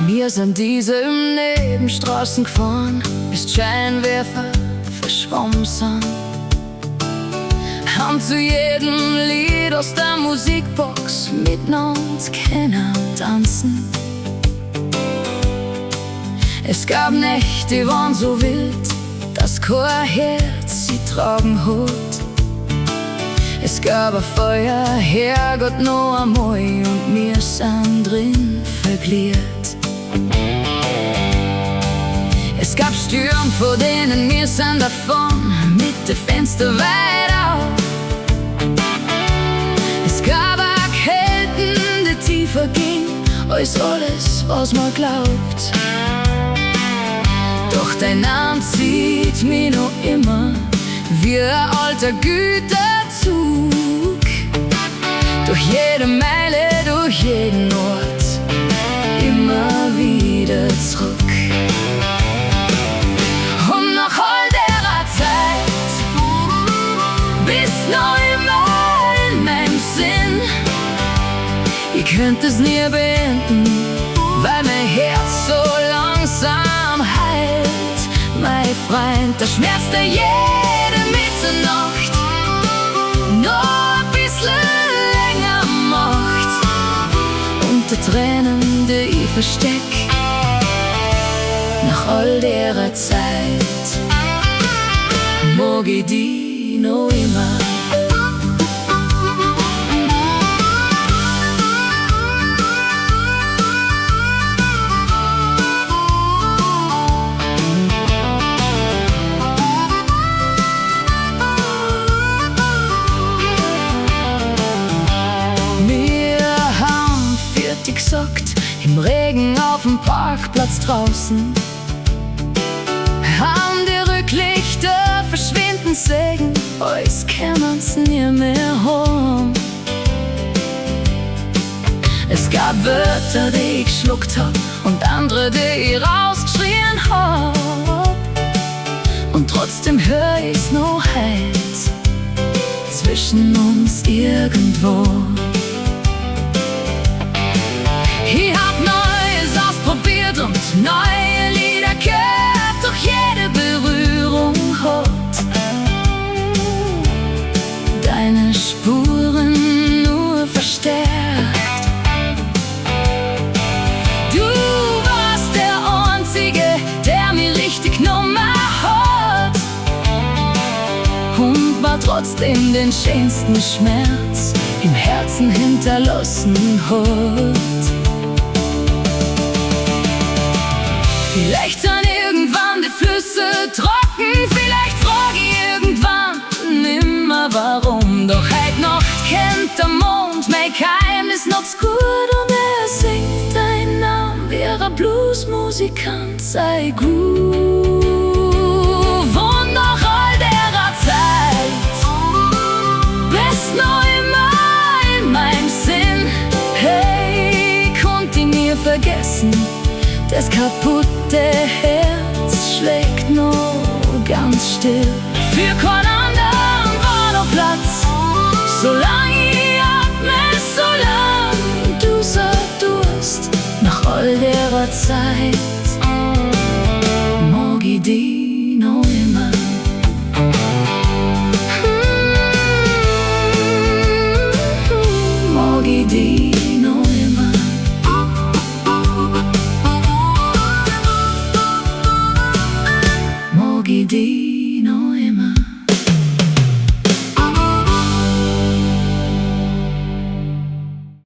Wir sind diese im Nebenstraßen gefahren, bis die Scheinwerfer verschwommen sind. Haben zu jedem Lied aus der Musikbox miteinander können tanzen. Es gab Nächte, die waren so wild, dass kein Herz sie tragen hat. Es gab ein Feuer, Herrgott, noch einmal, und wir sind drin vergliert. Es gab Stürme, vor denen wir sind davon, mit den Fenstern weit auf. Es gab auch Kälte, die tiefer ging als alles, was man glaubt. Doch dein Name zieht mich noch immer wie ein alter Güterzug. Durch jede Meile, durch jeden Ort, immer wieder zurück. Und nach all der Zeit bist noch immer in meinem Sinn. Ich könnte es nie beenden, weil mein Herz so langsam heilt. Mein Freund, der Schmerz, der jede Mitternacht noch ein bisschen länger macht, und die Tränen, die ich versteck nach all der Zeit, mag ich die noch immer. Gesagt, im Regen auf dem Parkplatz draußen, haben die Rücklichter verschwinden sehen, als kämen's nie mehr heim. Es gab Wörter, die ich geschluckt hab, und andere, die ich rausgeschrien hab, und trotzdem hör ich's noch heut zwischen uns irgendwo. Ich hab Neues ausprobiert und neue Lieder gehört, doch jede Berührung hat deine Spuren nur verstärkt. Du warst der Einzige, der mich richtig genommen hat, und war trotzdem den schönsten Schmerz im Herzen hinterlassen hat. Vielleicht sind irgendwann die Flüsse trocken, vielleicht frag ich irgendwann nimmer warum. Doch heut Nacht kennt der Mond mein Geheimnis noch zu gut, und singt dein Name wie ein Bluesmusikant, sei gut. Und nach all der Zeit bist noch immer in meinem Sinn. Hey, konnt ich nie vergessen, das kaputte Herz schlägt noch ganz still. Für keinen anderen war noch Platz, solange ich atme, solange du so tust. Nach all der Zeit mag ich die noch immer. Mag ich die noch immer. Mag ich die noch immer.